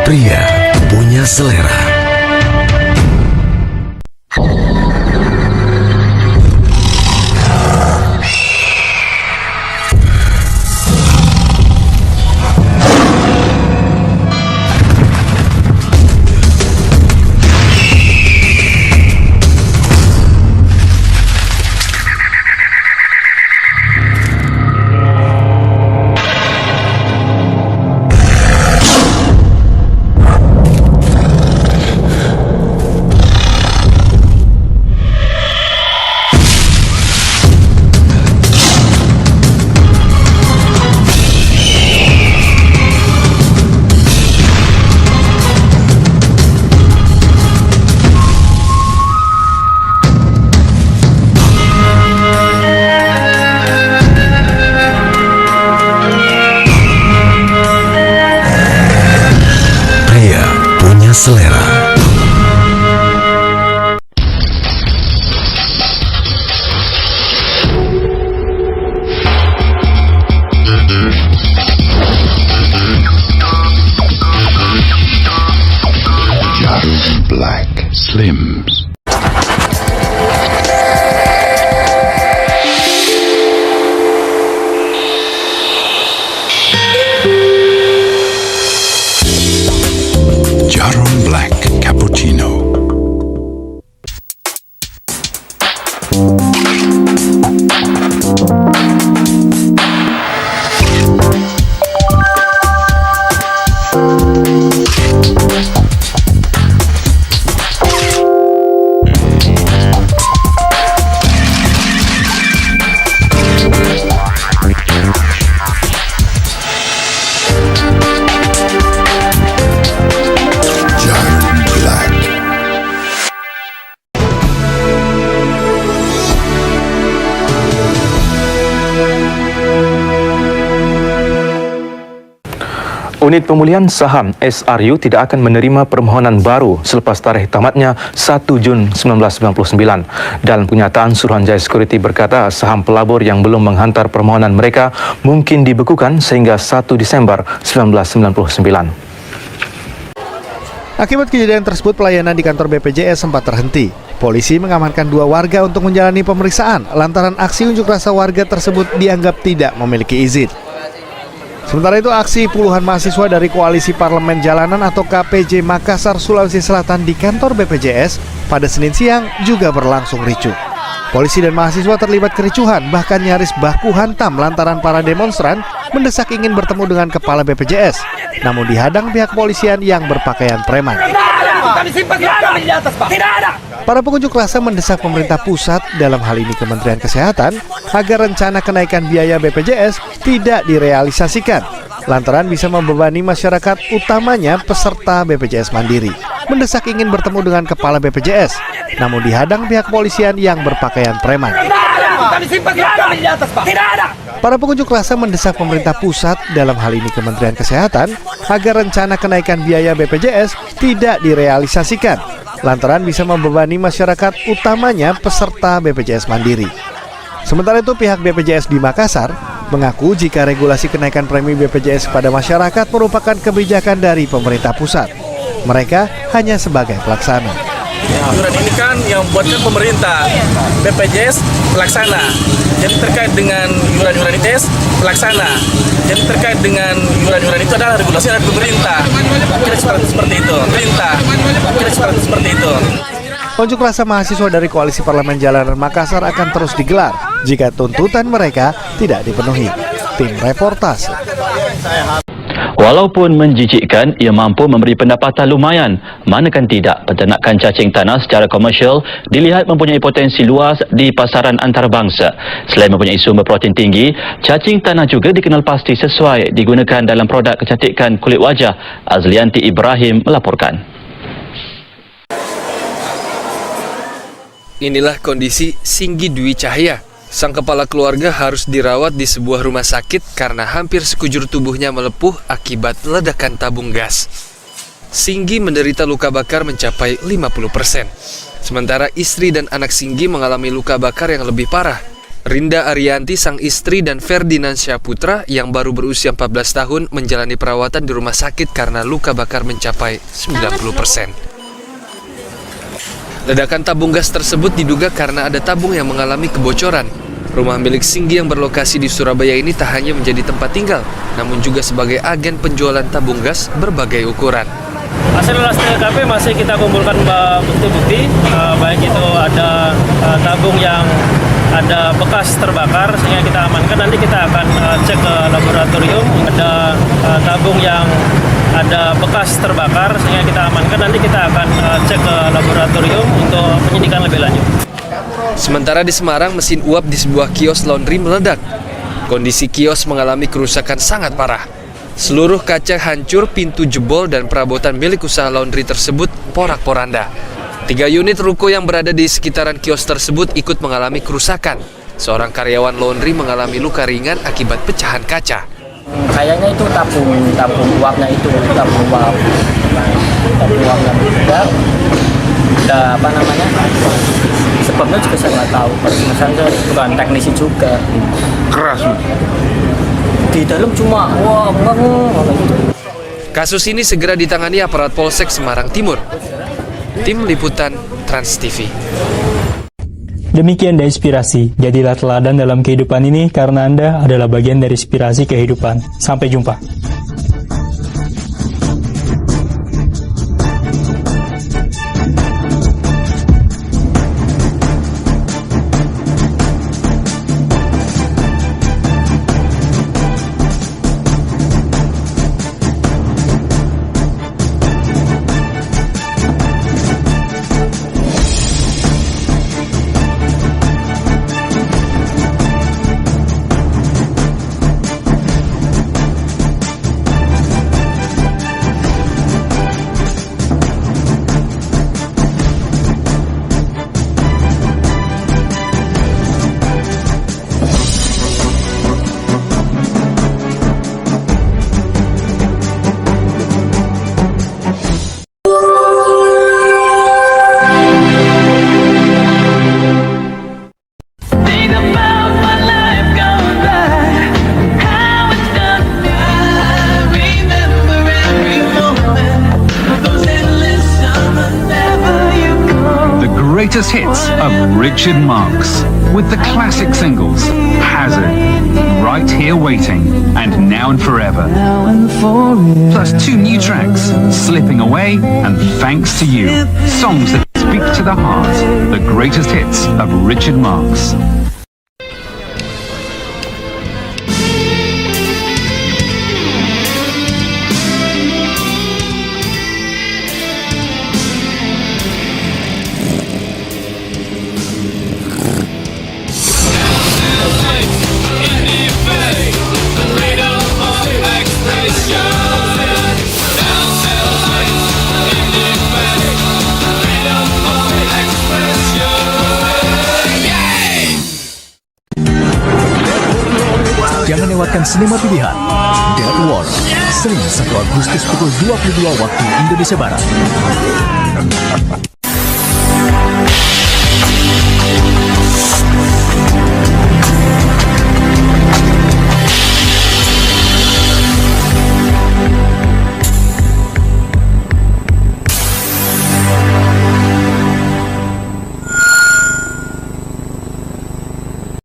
Pria punya selera. Selera. Jarum Black Slims. Jarum Black Cappuccino. Unit Pemulihan Saham SRU tidak akan menerima permohonan baru selepas tarikh tamatnya 1 Jun 1999. Dalam kenyataan, Suruhanjaya Security berkata saham pelabur yang belum menghantar permohonan mereka mungkin dibekukan sehingga 1 Disember 1999. Akibat kejadian tersebut, pelayanan di kantor BPJS sempat terhenti. Polisi mengamankan 2 warga untuk menjalani pemeriksaan lantaran aksi unjuk rasa warga tersebut dianggap tidak memiliki izin. Sementara itu, aksi puluhan mahasiswa dari Koalisi Parlemen Jalanan atau KPJ Makassar, Sulawesi Selatan di kantor BPJS pada Senin siang juga berlangsung ricuh. Polisi dan mahasiswa terlibat kericuhan, bahkan nyaris baku hantam lantaran para demonstran mendesak ingin bertemu dengan kepala BPJS, namun dihadang pihak kepolisian yang berpakaian preman. Para pengunjuk rasa mendesak pemerintah pusat, dalam hal ini Kementerian Kesehatan, agar rencana kenaikan biaya BPJS tidak direalisasikan, lantaran bisa membebani masyarakat, utamanya peserta BPJS Mandiri. Mendesak ingin bertemu dengan kepala BPJS, namun dihadang pihak kepolisian yang berpakaian preman. Para pengunjuk rasa mendesak pemerintah pusat, dalam hal ini Kementerian Kesehatan, agar rencana kenaikan biaya BPJS tidak direalisasikan, lantaran bisa membebani masyarakat, utamanya peserta BPJS Mandiri. Sementara itu, pihak BPJS di Makassar mengaku jika regulasi kenaikan premi BPJS kepada masyarakat merupakan kebijakan dari pemerintah pusat. Mereka hanya sebagai pelaksana. Iuran ini kan yang buatkan pemerintah, BPJS pelaksana. Jadi terkait dengan iuran-iuran ITS pelaksana. Jadi terkait dengan iuran-iuran itu adalah regulasi dari pemerintah. Kira seperti itu. Kira seperti itu. Unjuk rasa mahasiswa dari Koalisi Parlemen Jalanan Makassar akan terus digelar jika tuntutan mereka tidak dipenuhi. Tim Reportase. Walaupun menjijikkan, ia mampu memberi pendapatan lumayan. Manakan tidak, peternakan cacing tanah secara komersial dilihat mempunyai potensi luas di pasaran antarabangsa. Selain mempunyai sumber protein tinggi, cacing tanah juga dikenal pasti sesuai digunakan dalam produk kecantikan kulit wajah. Azlianti Ibrahim melaporkan. Inilah kondisi Singgi Dwi Cahya. Sang kepala keluarga harus dirawat di sebuah rumah sakit karena hampir sekujur tubuhnya melepuh akibat ledakan tabung gas. Singgi menderita luka bakar mencapai 50%. Sementara istri dan anak Singgi mengalami luka bakar yang lebih parah. Rinda Arianti, sang istri, dan Ferdinand Syaputra yang baru berusia 14 tahun menjalani perawatan di rumah sakit karena luka bakar mencapai 90%. Ledakan tabung gas tersebut diduga karena ada tabung yang mengalami kebocoran. Rumah milik Singgi yang berlokasi di Surabaya ini tak hanya menjadi tempat tinggal, namun juga sebagai agen penjualan tabung gas berbagai ukuran. Hasil olah TKP masih kita kumpulkan bukti-bukti, baik itu ada tabung yang ada bekas terbakar sehingga kita amankan. Nanti kita akan cek ke laboratorium. Ada tabung yang ada bekas terbakar sehingga kita amankan. Nanti kita akan cek ke laboratorium untuk penyidikan lebih lanjut. Sementara di Semarang, mesin uap di sebuah kios laundry meledak. Kondisi kios mengalami kerusakan sangat parah. Seluruh kaca hancur, pintu jebol, dan perabotan milik usaha laundry tersebut porak-poranda. 3 unit ruko yang berada di sekitaran kios tersebut ikut mengalami kerusakan. Seorang karyawan laundry mengalami luka ringan akibat pecahan kaca. Kayaknya itu tabung uapnya itu, tabung uapnya meledak. Sebabnya juga saya nggak tahu. Misalnya bukan teknisi juga. Keras. Di dalam cuma Kasus ini segera ditangani aparat Polsek Semarang Timur. Tim Liputan Trans TV. Demikian The Inspirasi. Jadilah teladan dalam kehidupan ini karena Anda adalah bagian dari inspirasi kehidupan. Sampai jumpa. Greatest hits of Richard Marx with the classic singles Hazard, Right Here Waiting, and Now and Forever. Plus 2 new tracks, Slipping Away and Thanks to You. Songs that speak to the heart. The greatest hits of Richard Marx. Jangan lewatkan sinema pilihan Dead War, Senin 1 Agustus pukul 22 waktu Indonesia Barat.